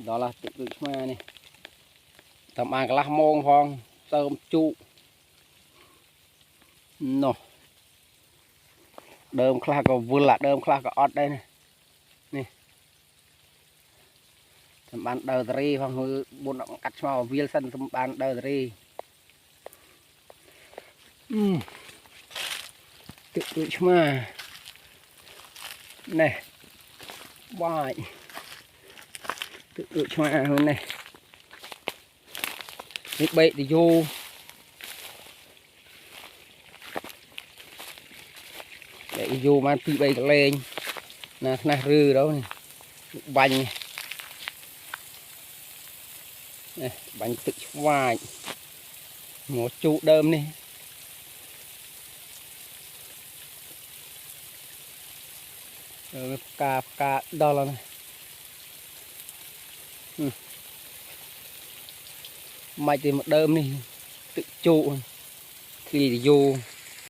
đó là tự tự mà này tầm ăn cái lá mông phong tôm trụ nó đơm khla có vừa là đơm khla có ọt đây này nè tầm ăn đầu tây phong hư buôn động cắt màu viên sân tầm ăn đầu tây tự tự mà này bài tự tự mà hơn này biết bậy thì vô để vô mà tì bậy lên nè nè rư đó này bánh này bánh tự vài một trụ đơm này rồi cà đo là này mày thì một đơm này tự trụ thì vô